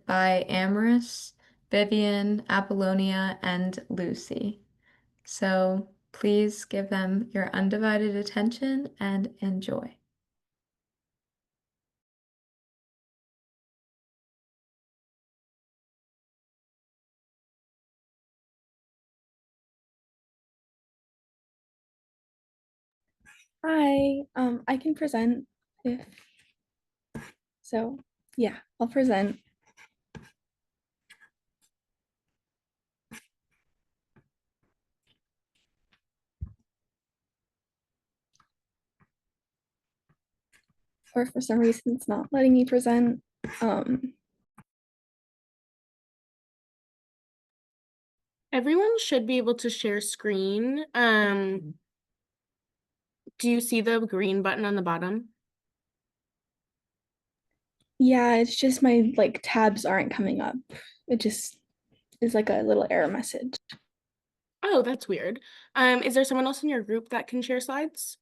by Amaris, Vivian, Apollonia, and Lucy. So please give them your undivided attention and enjoy. Hi, I can present if so. Yeah, I'll present. Or for some reason it's not letting me present. Um, Everyone should be able to share screen. Do you see the green button on the bottom? yeah, it's just my like tabs aren't coming up. It just is like a little error message. Oh, that's weird. Is there someone else in your group that can share slides?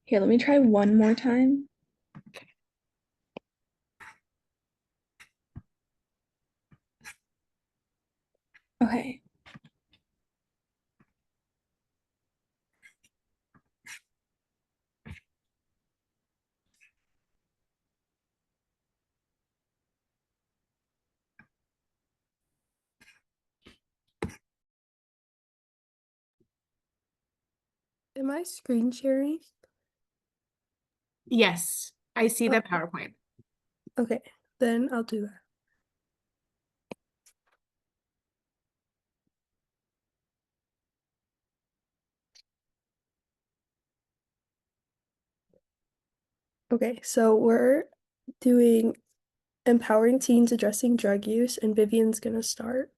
Here, let me try one more time. Okay. Am I screen sharing? Yes, I see the Oh, PowerPoint. okay, then I'll do that. Okay, so we're doing empowering teens addressing drug use, and Vivian's gonna start.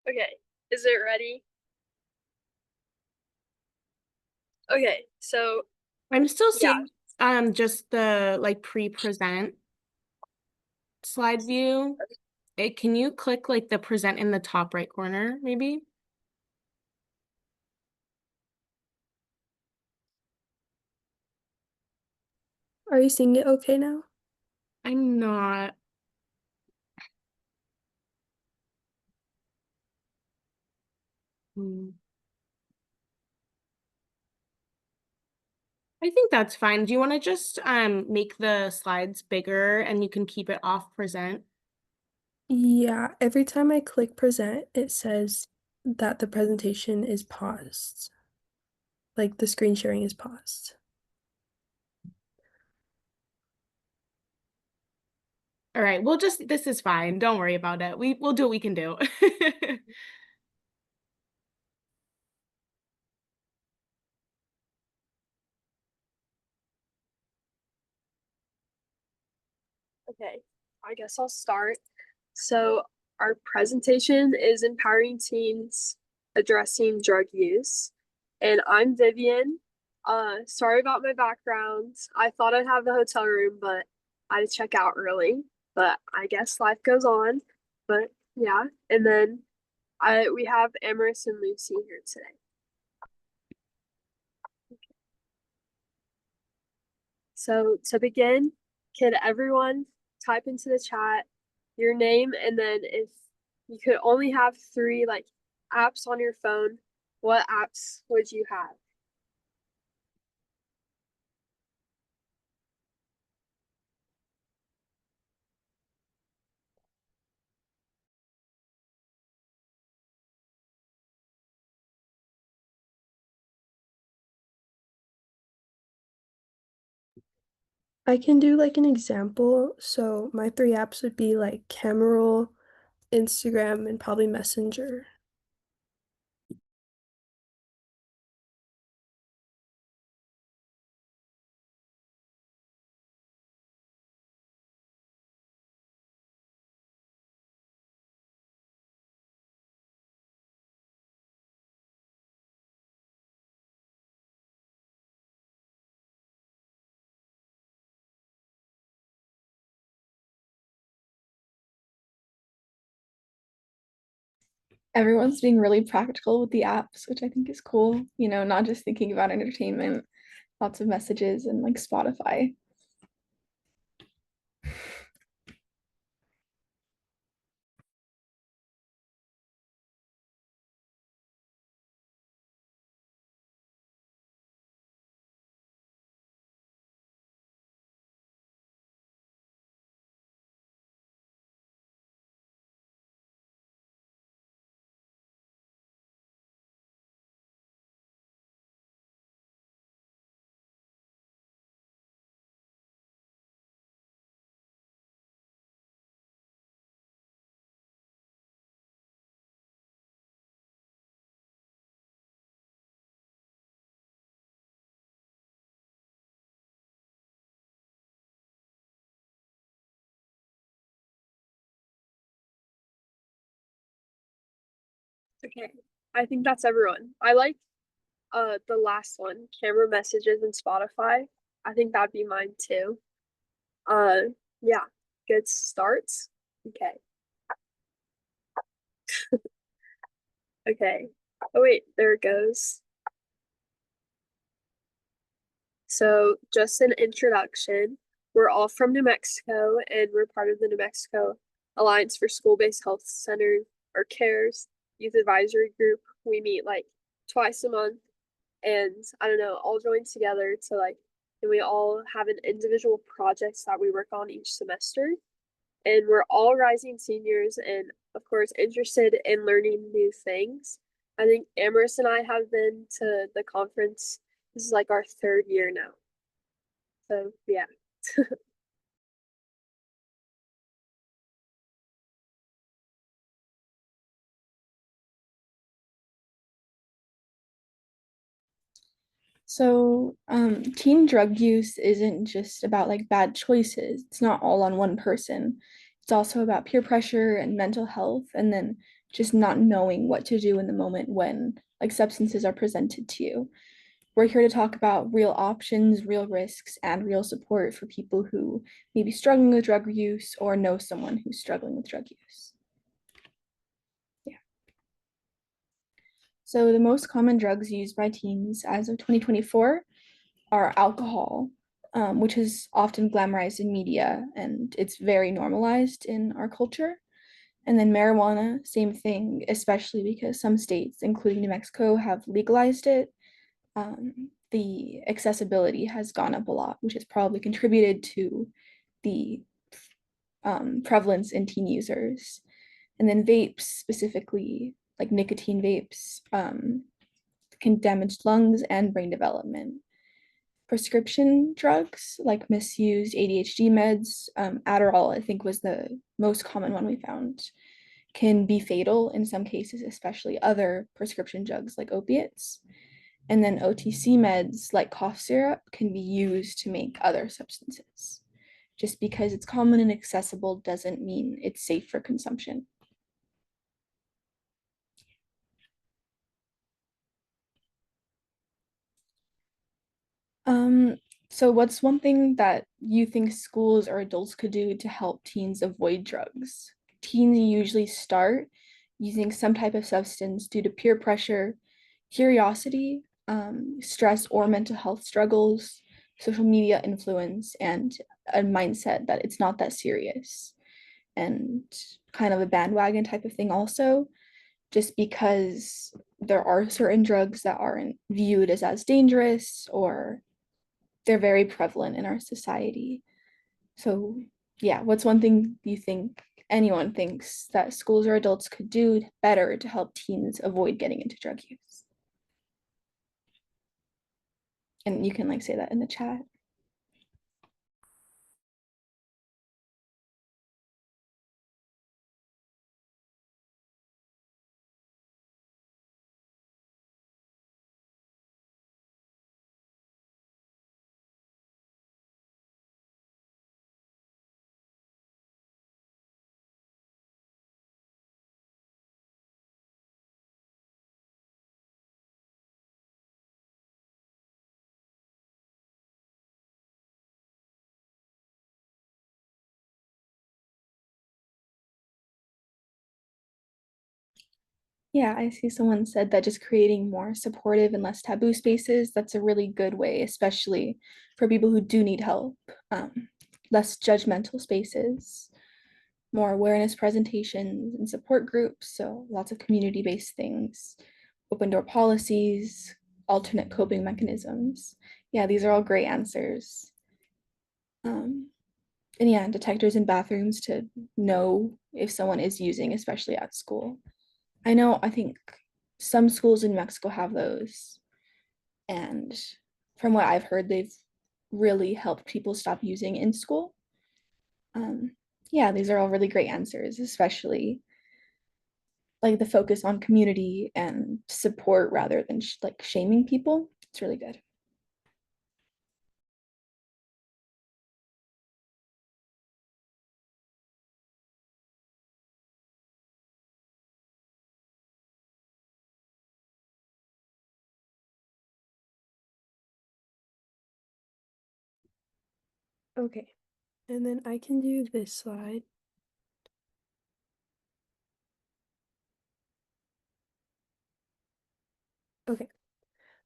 Okay, is it ready? Okay, so I'm still yeah, seeing just the like pre-present slide view. Can you click like the present in the top right corner, maybe? Are you seeing it okay now? I'm not. Hmm. I think that's fine. Do you want to just make the slides bigger and you can keep it off present? Yeah, every time I click present, it says that the presentation is paused. Like the screen sharing is paused. All right, this is fine. Don't worry about it. We'll do what we can do. okay, I guess I'll start. So, our presentation is empowering teens addressing drug use. And I'm Vivian. Sorry about my background. I thought I'd have the hotel room, but I had to check out early. But I guess life goes on. But yeah, and then we have Amaris and Lucy here today. So to begin, can everyone type into the chat your name, and then if you could only have three like apps on your phone, what apps would you have? I can do like an example. So my three apps would be like Cameroll, Instagram, and probably Messenger. everyone's being really practical with the apps, which I think is cool. You know, not just thinking about entertainment, lots of messages and like Spotify. Okay, I think that's everyone. I like the last one, camera messages and Spotify. I think that'd be mine too. Uh yeah, good starts. Okay. Okay. Oh wait, there it goes. So just an introduction. We're all from New Mexico and we're part of the New Mexico Alliance for School-Based Health Centers or CARES Youth Advisory Group. We meet like twice a month and I don't know, all join together to like, and we all have an individual projects that we work on each semester. And we're all rising seniors and of course interested in learning new things. I think Amaris and I have been to the conference. This is like our third year now. So yeah. So, teen drug use isn't just about like bad choices. It's not all on one person. It's also about peer pressure and mental health, and then just not knowing what to do in the moment when like substances are presented to you. We're here to talk about real options, real risks, and real support for people who may be struggling with drug use or know someone who's struggling with drug use. Yeah. So the most common drugs used by teens as of 2024 are alcohol, which is often glamorized in media and it's very normalized in our culture. And then marijuana, same thing, especially because some states, including New Mexico, have legalized it. The accessibility has gone up a lot, which has probably contributed to the prevalence in teen users. And then vapes, specifically like nicotine vapes, can damage lungs and brain development. Prescription drugs like misused ADHD meds, Adderall, I think was the most common one we found, can be fatal in some cases, especially other prescription drugs like opiates. And then OTC meds like cough syrup can be used to make other substances. Just because it's common and accessible doesn't mean it's safe for consumption. Um, so what's one thing that you think schools or adults could do to help teens avoid drugs? Teens usually start using some type of substance due to peer pressure, curiosity, stress or mental health struggles, social media influence, and a mindset that it's not that serious, and kind of a bandwagon type of thing also, just because there are certain drugs that aren't viewed as dangerous or they're very prevalent in our society. So, yeah, what's one thing you think anyone thinks that schools or adults could do better to help teens avoid getting into drug use? And you can like say that in the chat. Yeah, I see someone said that just creating more supportive and less taboo spaces, that's a really good way, especially for people who do need help. Less judgmental spaces, more awareness presentations and support groups, so lots of community-based things, open door policies, alternate coping mechanisms. Yeah, these are all great answers. And yeah, detectors in bathrooms to know if someone is using, especially at school. I think some schools in Mexico have those. And from what I've heard, they've really helped people stop using in school. Um, yeah, these are all really great answers, especially like the focus on community and support rather than like shaming people. It's really good. Okay, and then I can do this slide. Okay,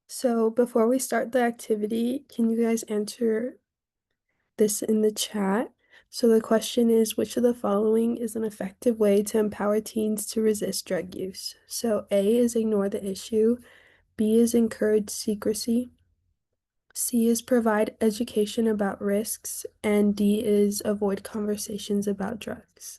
so before we start the activity, can you guys answer this in the chat? So the question is, which of the following is an effective way to empower teens to resist drug use? So A is ignore the issue, B is encourage secrecy, C is provide education about risks, and D is avoid conversations about drugs.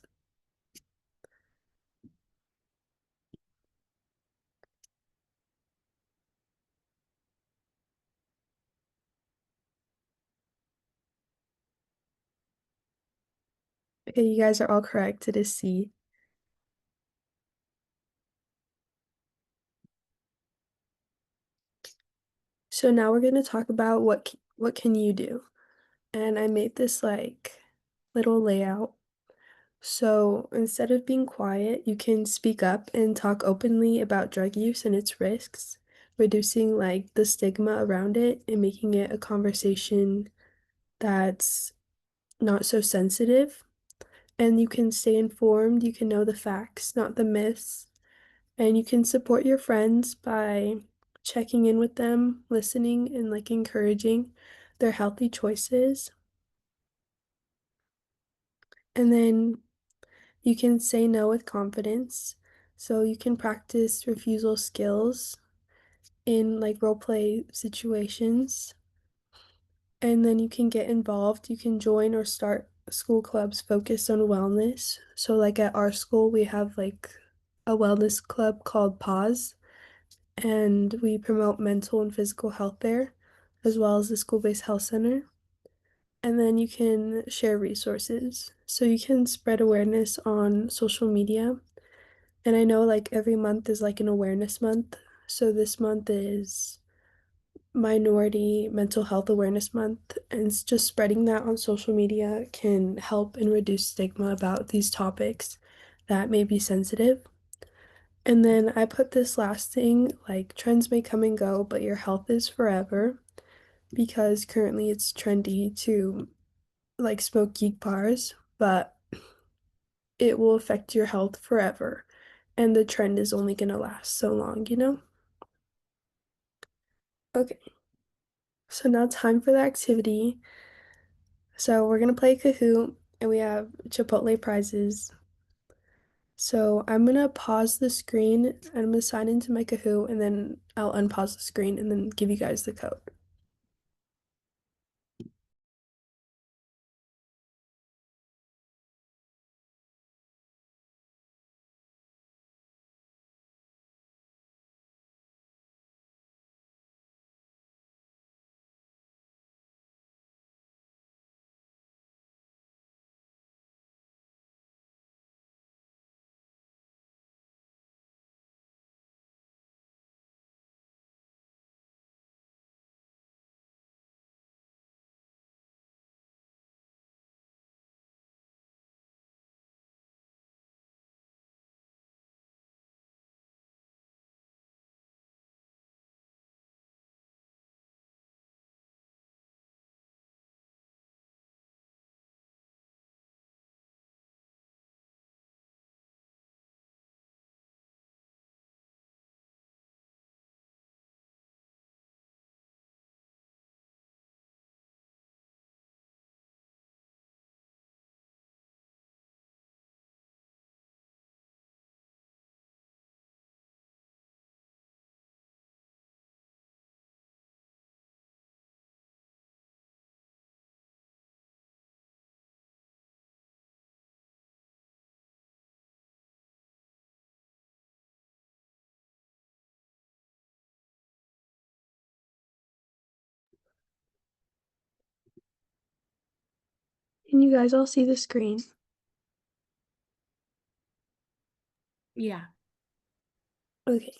Okay, you guys are all correct. It is C. So now we're going to talk about what can you do? And I made this like little layout. So instead of being quiet, you can speak up and talk openly about drug use and its risks, reducing like the stigma around it and making it a conversation that's not so sensitive. And you can stay informed, you can know the facts, not the myths. And you can support your friends by checking in with them, listening, and like encouraging their healthy choices. And then you can say no with confidence. So you can practice refusal skills in like role play situations. And then you can get involved. You can join or start school clubs focused on wellness. So, like at our school, we have like a wellness club called Pause, and we promote mental and physical health there, as well as the school-based health center. And then you can share resources. So you can spread awareness on social media. And I know like every month is like an awareness month. So this month is Minority Mental Health Awareness Month. And it's just spreading that on social media can help and reduce stigma about these topics that may be sensitive. And then I put this last thing like trends may come and go, but your health is forever because currently it's trendy to like smoke geek bars, but it will affect your health forever. And the trend is only going to last so long, you know? Okay, so now time for the activity. So we're going to play Kahoot and we have Chipotle prizes. So I'm going to pause the screen and I'm going to sign into my Kahoot and then I'll unpause the screen and then give you guys the code. Can you guys all see the screen? Yeah. Okay.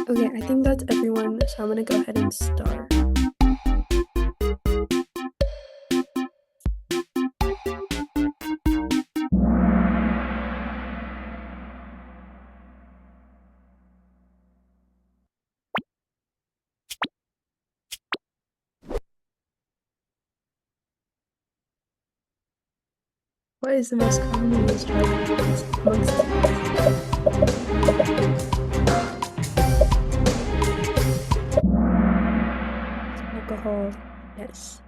Okay, I think that's everyone, so I'm gonna go ahead and start. What is the most commonly used drug amongst teens? Alcohol, yes.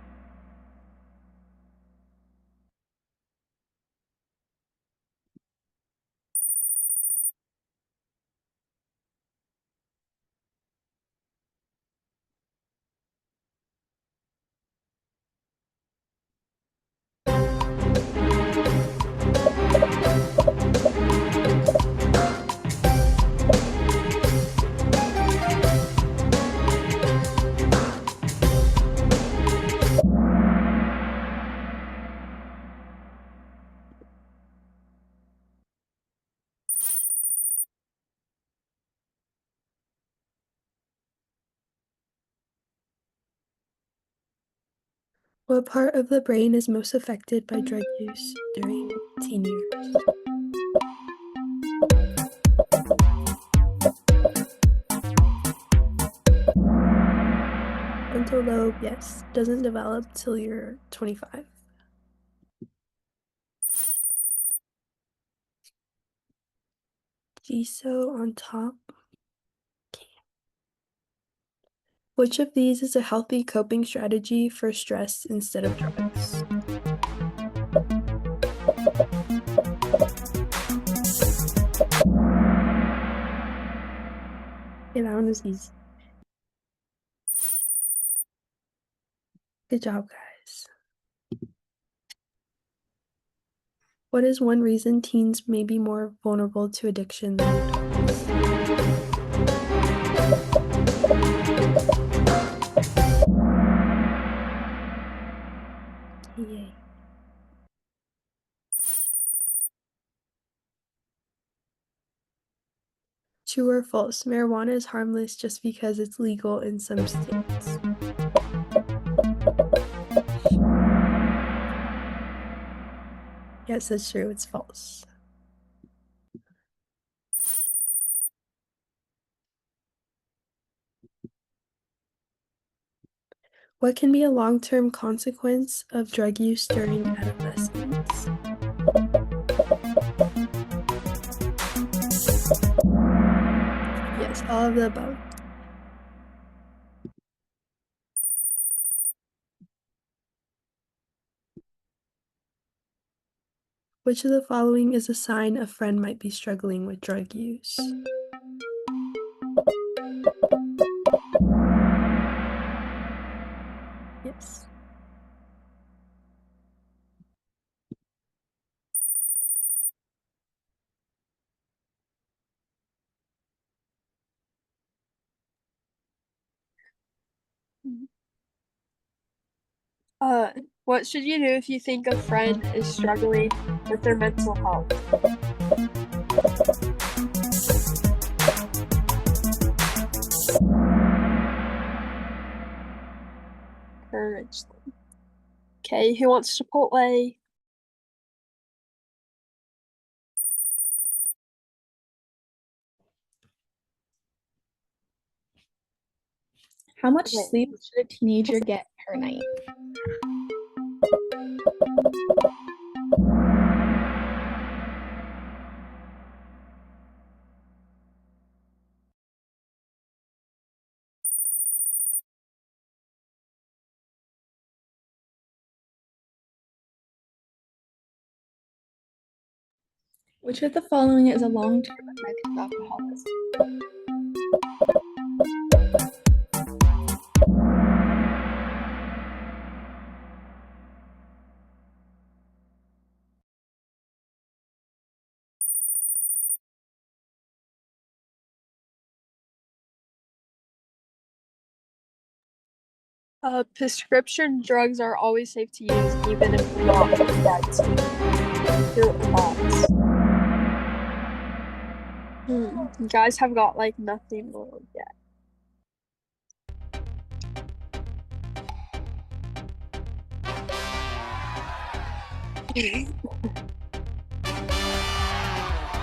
What part of the brain is most affected by drug use during teen years? Frontal lobe, yes, doesn't develop till you're 25. GSO on top. Okay. Which of these is a healthy coping strategy for stress instead of drugs? Okay, that one was easy. Good job, guys. What is one reason teens may be more vulnerable to addiction than adults? Yay. True or false? Marijuana is harmless just because it's legal in some states. Yes, that's true. It's false. What can be a long-term consequence of drug use during adolescence? Yes, all of the above. Which of the following is a sign a friend might be struggling with drug use? Uh, what should you do if you think a friend is struggling with their mental health? Encourage them. Okay, who wants Chipotle? How much Okay. sleep should a teenager get per night? Which of the following is a long-term effect of alcoholism? Prescription drugs are always safe to use, even if you're not dead. Your thoughts. You guys have got like nothing more yet.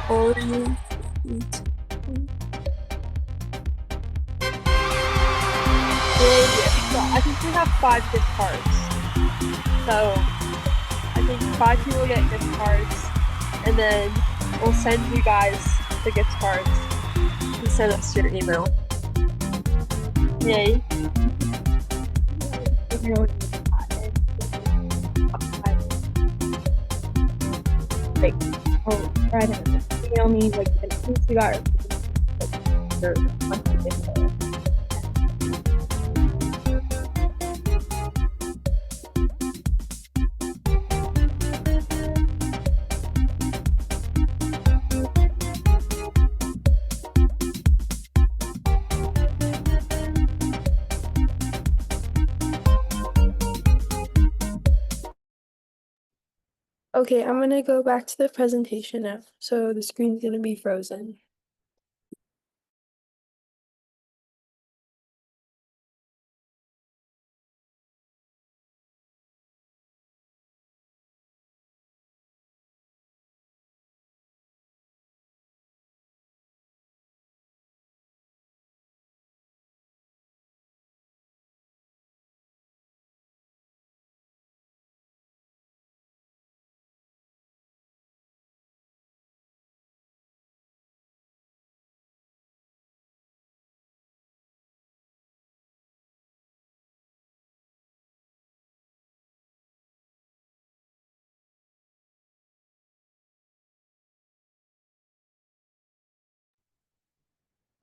Only so I think we have 5 gift cards. So I think 5 people get gift cards, and then we'll send you guys the gift cards. You send us your email. Yay. Like, oh, right, email me like the things you got. Okay, I'm gonna go back to the presentation now. So the screen's gonna be frozen.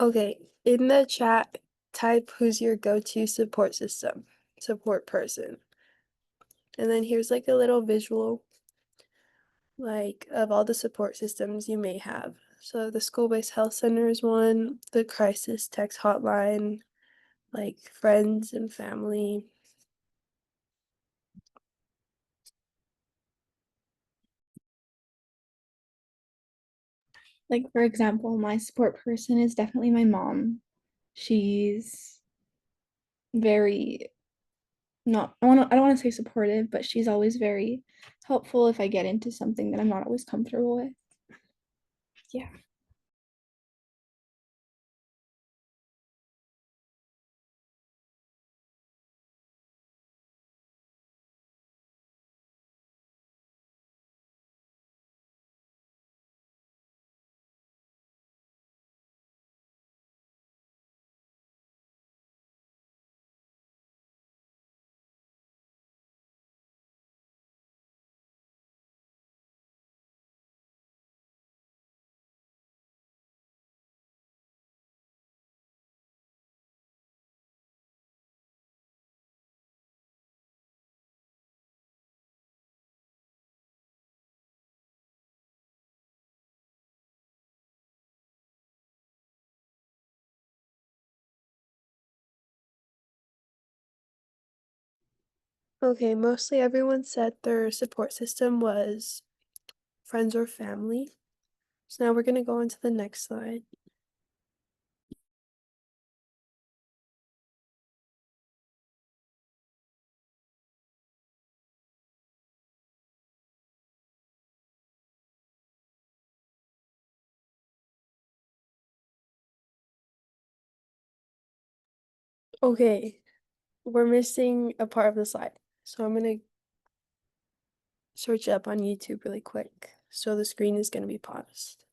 Okay, in the chat, type who's your go-to support person. And then here's like a little visual like of all the support systems you may have. So the school-based health center is one, the crisis text hotline, like friends and family. Like, for example, my support person is definitely my mom. She's very I don't want to say supportive, but she's always very helpful if I get into something that I'm not always comfortable with. Yeah. Okay, mostly everyone said their support system was friends or family. So now we're gonna go on to the next slide. Okay, we're missing a part of the slide. So I'm gonna search it up on YouTube really quick. So the screen is gonna be paused.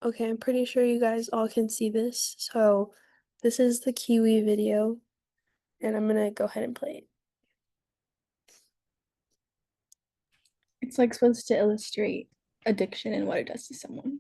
Okay, I'm pretty sure you guys all can see this. So this is the Kiwi video, and I'm gonna go ahead and play it. It's like supposed to illustrate addiction and what it does to someone.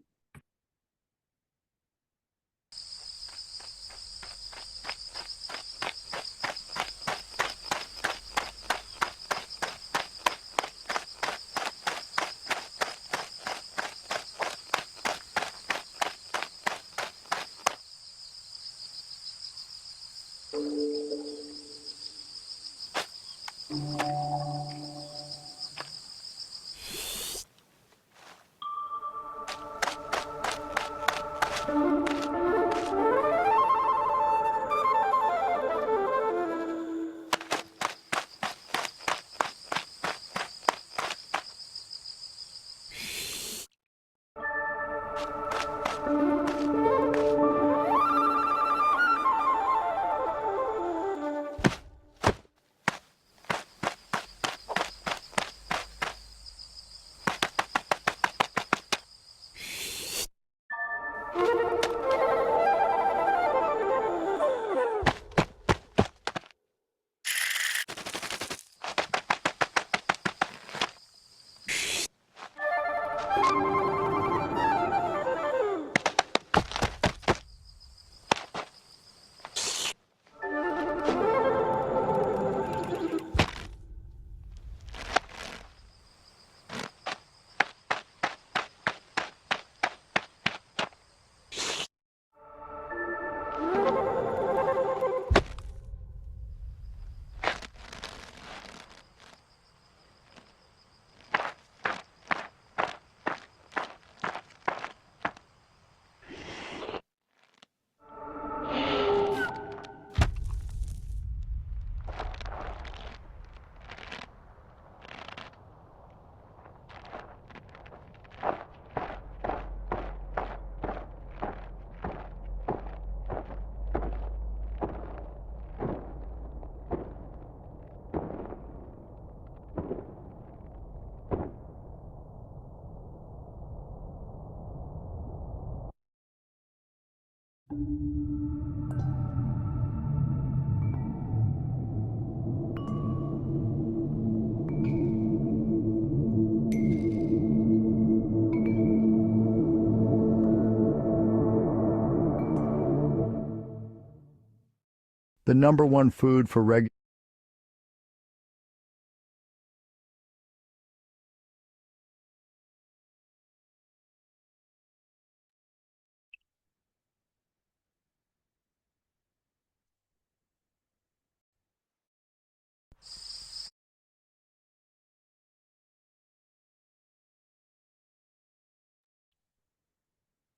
The number one food for regular.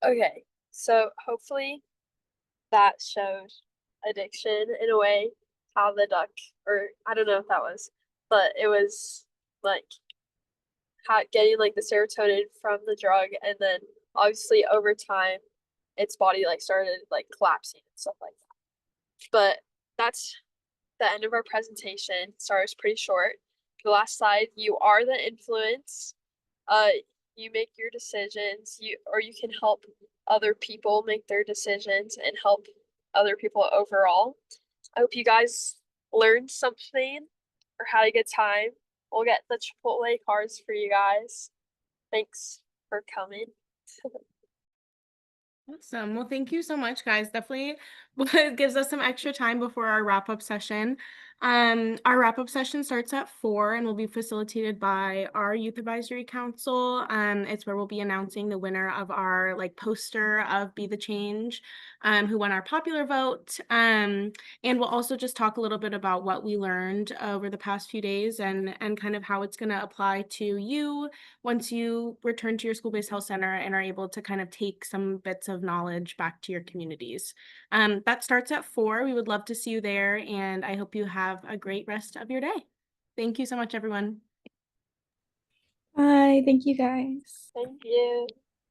Okay, so hopefully that showed addiction in a way, how the duck, or I don't know if that was, but it was like how getting like the serotonin from the drug, and then obviously over time its body like started like collapsing and stuff like that. But that's the end of our presentation. Sorry, it's pretty short. The last slide, you are the influence. Uh, you make your decisions, you can help other people make their decisions and help other people overall. I hope you guys learned something or had a good time. We'll get the Chipotle cards for you guys. Thanks for coming. Awesome. Well, thank you so much, guys. Definitely gives us some extra time before our wrap-up session. Our wrap-up session starts at 4 and will be facilitated by our Youth Advisory Council. It's where we'll be announcing the winner of our poster of Be the Change, who won our popular vote. And we'll also just talk a little bit about what we learned over the past few days and kind of how it's going to apply to you once you return to your school-based health center and are able to kind of take some bits of knowledge back to your communities. That starts at 4. We would love to see you there, and I hope you have a great rest of your day. Thank you so much, everyone. Bye. Thank you guys. Thank you.